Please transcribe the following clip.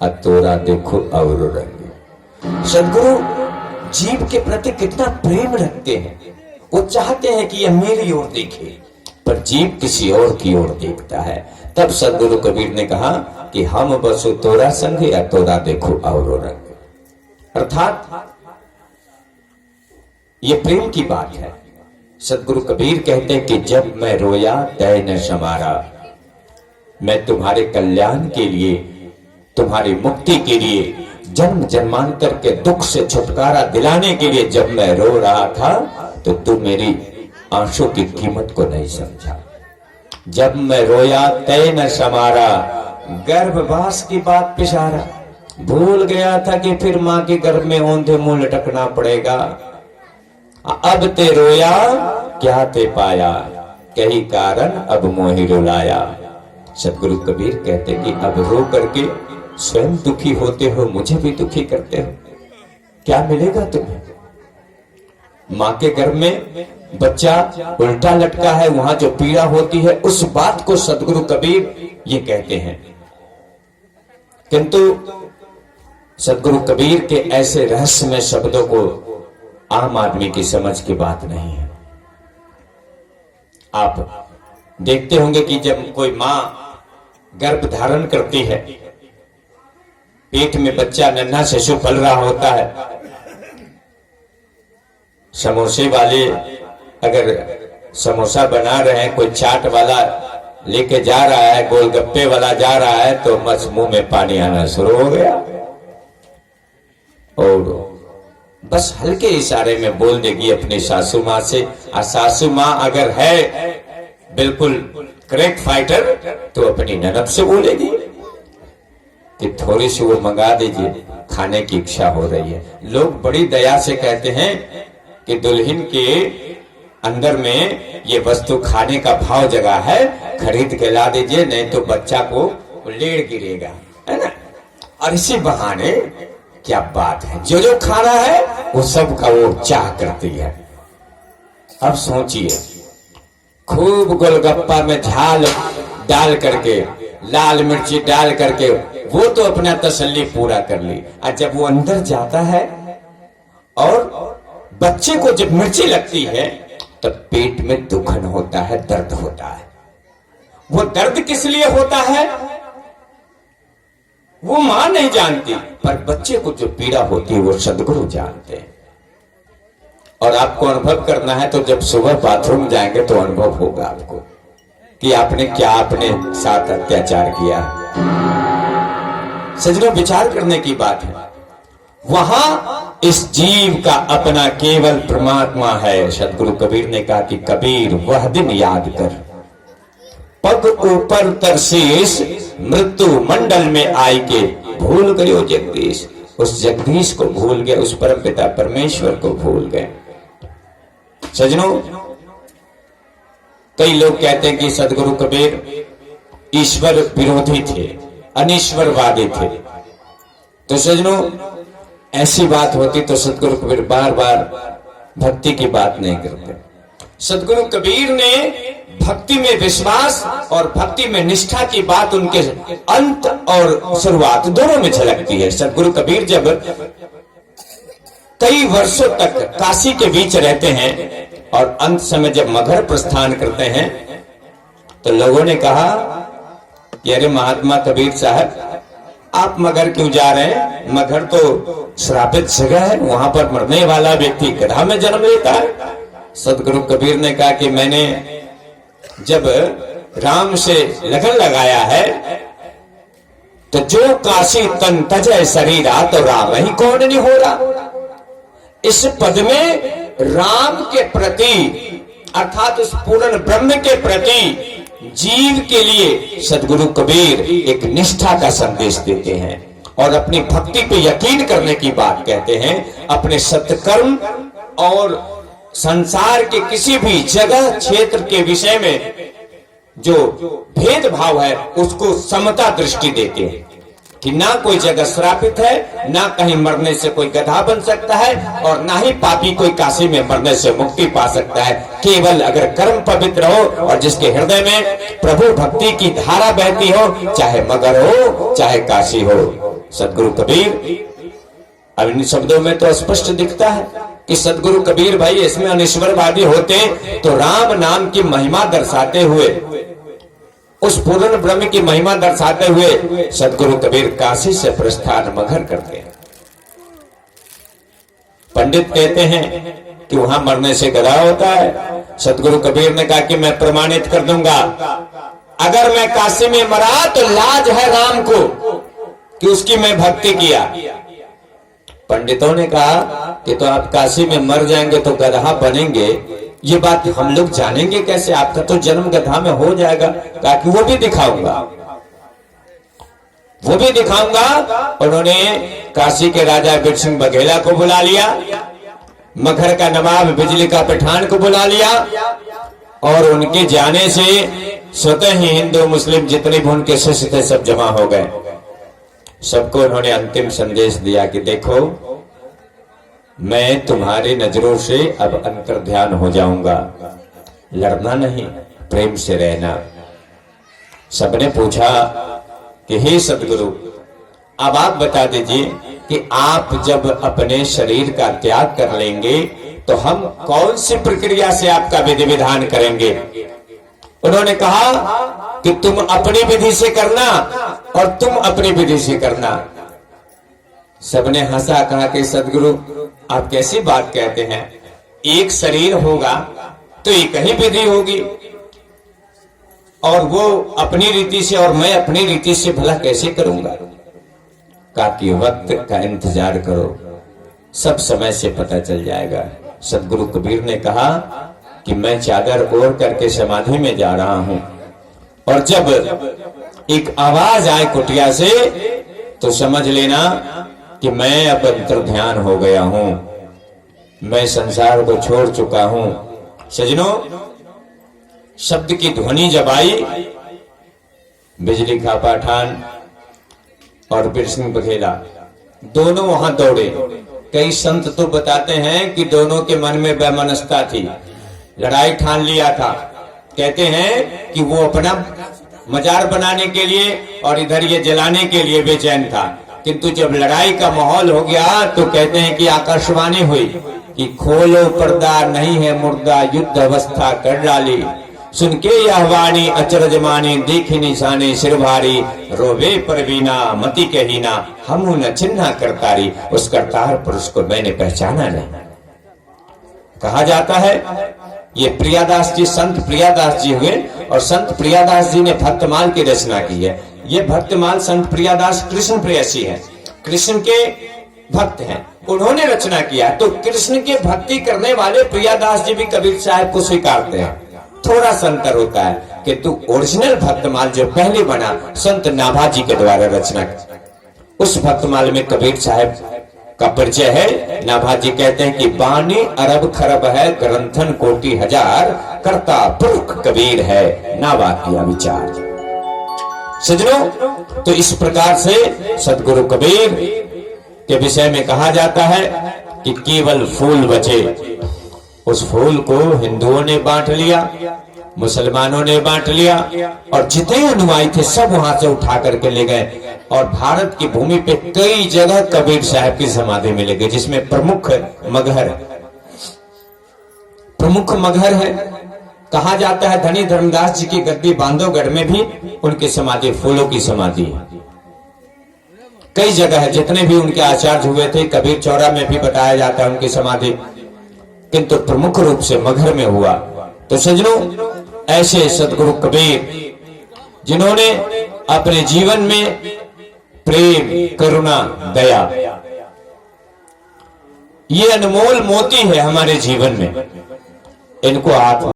अतोरा देखो और रंग। सदगुरु जीव के प्रति कितना प्रेम रखते हैं। वो चाहते हैं कि यह मेरी ओर देखे, पर जीव किसी और की ओर देखता है। तब सदगुरु कबीर ने कहा कि हम बसो तोरा संग या तोरा देखो और रंग। अर्थात ये प्रेम की बात है। सदगुरु कबीर कहते हैं कि जब मैं रोया तय न समारा, मैं तुम्हारे कल्याण के लिए, तुम्हारी मुक्ति के लिए, जन्म जन्मांतर के दुख से छुटकारा दिलाने के लिए जब मैं रो रहा था तो तू मेरी आंसू की कीमत को नहीं समझा। जब मैं रोया तय न समारा, गर्भवास की बात पिसारा, भूल गया था कि फिर मां के गर्भ में औंधे मुंह लटकना पड़ेगा। अब ते रोया क्या ते पाया, कही कारण अब मोहि रुलाया। सदगुरु कबीर कहते कि अब रो करके स्वयं दुखी होते हो, मुझे भी दुखी करते हो, क्या मिलेगा तुम्हें? मां के गर्भ में बच्चा उल्टा लटका है, वहां जो पीड़ा होती है उस बात को सदगुरु कबीर ये कहते हैं। किंतु सदगुरु कबीर के ऐसे रहस्यमय शब्दों को आम आदमी की समझ की बात नहीं है। आप देखते होंगे कि जब कोई मां गर्भ धारण करती है, पेट में बच्चा नन्हा शिशु पल रहा होता है, समोसे वाले अगर समोसा बना रहे हैं, कोई चाट वाला लेके जा रहा है, गोलगप्पे वाला जा रहा है, तो बस मुंह में पानी आना शुरू हो गया और बस हल्के इशारे में बोल देगी अपनी सासू माँ से। और सासू माँ अगर है बिल्कुल करेक्ट फाइटर तो अपनी ननद से बोलेगी कि थोड़ी सी वो मंगा दीजिए, खाने की इच्छा हो रही है। लोग बड़ी दया से कहते हैं कि दुल्हन के अंदर में ये वस्तु खाने का भाव जगह है, खरीद के ला दीजिए, नहीं तो बच्चा को लेड़ गिरेगा, है ना। और इसी बहाने क्या बात है, जो जो खाना है वो सब का वो चाह करती है। अब सोचिए, खूब गोलगप्पा में झाल डाल करके, लाल मिर्ची डाल करके वो तो अपना तसल्ली पूरा कर ली, और जब वो अंदर जाता है और बच्चे को जब मिर्ची लगती है तब पेट में दुखन होता है, दर्द होता है। वो दर्द किस लिए होता है वो मां नहीं जानती, पर बच्चे को जो पीड़ा होती है वो सदगुरु जानते हैं। और आपको अनुभव करना है तो जब सुबह बाथरूम जाएंगे तो अनुभव होगा आपको कि आपने क्या अपने साथ अत्याचार किया। सजनों, विचार करने की बात है। वहां इस जीव का अपना केवल परमात्मा है। सदगुरु कबीर ने कहा कि कबीर वह दिन याद कर, पग ऊपर तरसीस, मृत्यु मंडल में आई के भूल गयो जगदीश। उस जगदीश को भूल गए, उस परम पिता परमेश्वर को भूल गए। सजनों, कई लोग कहते हैं कि सदगुरु कबीर ईश्वर विरोधी थे, अनीश्वरवादी थे। तो सजनों, ऐसी बात होती तो सदगुरु कबीर बार बार भक्ति की बात नहीं करते। सदगुरु कबीर ने भक्ति में विश्वास और भक्ति में निष्ठा की बात उनके अंत और शुरुआत दोनों में झलकती है। सदगुरु कबीर जब कई वर्षों तक काशी के बीच रहते हैं और अंत समय जब मगहर प्रस्थान करते हैं तो लोगों ने कहा कि अरे महात्मा कबीर साहब, आप मगहर क्यों जा रहे हैं? मगहर तो श्रापित जगह है, वहां पर मरने वाला व्यक्ति गधा में जन्म लेता है। सदगुरु कबीर ने कहा कि मैंने जब राम से लगन लगाया है तो जो काशी तन तजय शरीरा, तो राम ही कौन नहीं हो रहा। इस पद में राम के प्रति अर्थात उस पूर्ण ब्रह्म के प्रति जीव के लिए सदगुरु कबीर एक निष्ठा का संदेश देते हैं और अपनी भक्ति पे यकीन करने की बात कहते हैं। अपने सत्कर्म और संसार के किसी भी जगह क्षेत्र के विषय में जो भेदभाव है उसको समता दृष्टि देते हैं कि ना कोई जगह श्रापित है, ना कहीं मरने से कोई गधा बन सकता है और ना ही पापी कोई काशी में मरने से मुक्ति पा सकता है। केवल अगर कर्म पवित्र हो और जिसके हृदय में प्रभु भक्ति की धारा बहती हो, चाहे मगहर हो चाहे काशी हो, सदगुरु कबीर। अब इन शब्दों में तो स्पष्ट दिखता है कि सदगुरु कबीर भाई इसमें अनिश्वरवादी होते तो राम नाम की महिमा दर्शाते हुए, उस पूर्ण ब्रह्म की महिमा दर्शाते हुए सदगुरु कबीर काशी से प्रस्थान मगहर करते हैं। पंडित कहते हैं कि वहां मरने से गधा होता है। सदगुरु कबीर ने कहा कि मैं प्रमाणित कर दूंगा, अगर मैं काशी में मरा तो लाज है राम को कि उसकी मैं भक्ति किया। पंडितों ने कहा कि तो आप काशी में मर जाएंगे तो गधा बनेंगे, ये बात हम लोग जानेंगे कैसे? आपका तो जन्म गधा में हो जाएगा। कहा कि वो भी दिखाऊंगा, वो भी दिखाऊंगा। उन्होंने काशी के राजा बीर सिंह बघेला को बुला लिया, मगहर का नवाब बिजली का पठान को बुला लिया, और उनके जाने से स्वतः ही हिंदू मुस्लिम जितने भी उनके शिष्य थे सब जमा हो गए। सबको उन्होंने अंतिम संदेश दिया कि देखो, मैं तुम्हारी नजरों से अब अंतर ध्यान हो जाऊंगा, लड़ना नहीं, प्रेम से रहना। सबने पूछा कि हे सदगुरु, अब आप बता दीजिए कि आप जब अपने शरीर का त्याग कर लेंगे तो हम कौन सी प्रक्रिया से आपका विधि विधान करेंगे? उन्होंने कहा कि तुम अपनी विधि से करना और तुम अपनी विधि से करना। सबने हंसा, कहा कि सदगुरु आप कैसी बात कहते हैं, एक शरीर होगा तो एक ही विधि होगी, और वो अपनी रीति से और मैं अपनी रीति से भला कैसे करूंगा? कहा कि वक्त का इंतजार करो, सब समय से पता चल जाएगा। सदगुरु कबीर ने कहा कि मैं चादर ओढ़ करके समाधि में जा रहा हूं, और जब एक आवाज आए कुटिया से तो समझ लेना कि मैं अब अंतर ध्यान हो गया हूं, मैं संसार को छोड़ चुका हूं। सजनों, शब्द की ध्वनि जब आई, बिजली का पठान और बीर सिंह बघेला दोनों वहां दौड़े। कई संत तो बताते हैं कि दोनों के मन में वैमनस्यता थी, लड़ाई ठान लिया था। कहते हैं कि वो अपना मजार बनाने के लिए और इधर ये जलाने के लिए बेचैन था, किंतु जब लड़ाई का माहौल हो गया तो कहते हैं कि आकाशवाणी हुई कि खोलो पर्दा, नहीं है मुर्दा, युद्ध अवस्था कर डाली, सुन के यह वाणी अचरज मानी, देखी निशाने सिर भारी, रोवे परवीना मति कहीना, हमू न चिन्हा करतारी, उस करतार पुरुष को मैंने पहचाना नहीं। कहा जाता है ये प्रियादास जी, संत प्रियादास जी हुए, और संत प्रियादास जी ने भक्तमाल की रचना की है। ये भक्तमाल संत प्रियादास कृष्ण प्रेयसी है, कृष्ण के भक्त हैं, उन्होंने रचना किया। तो कृष्ण के भक्ति करने वाले प्रियादास जी भी कबीर साहब को स्वीकारते हैं। थोड़ा सा अंतर होता है कि तू ओरिजिनल भक्तमाल जो पहले बना संत नाभाजी के द्वारा रचना, उस भक्तमाल में कबीर साहब का परिचय है। नाभाजी कहते हैं कि बानी अरब खरब है, ग्रंथन कोटि हजार, करता पुरख कबीर है, नाभा किया विचार। सजनों, तो इस प्रकार से सदगुरु कबीर के विषय में कहा जाता है कि केवल फूल बचे। उस फूल को हिंदुओं ने बांट लिया, मुसलमानों ने बांट लिया, और जितने अनुयायी थे सब वहां से उठा करके ले गए। और भारत की भूमि पे कई जगह कबीर साहब की समाधि मिलेगी, जिसमें प्रमुख मगहर है। कहा जाता है धनी धर्मदास जी की गद्दी बांधवगढ़ में भी उनकी समाधि, फूलों की समाधि कई जगह है। जितने भी उनके आचार्य हुए थे, कबीर चौरा में भी बताया जाता है उनकी समाधि, किंतु प्रमुख रूप से मगहर में हुआ। तो सजनों, ऐसे सदगुरु कबीर जिन्होंने अपने जीवन में प्रेम, करुणा, दया, ये अनमोल मोती है हमारे जीवन में, इनको आप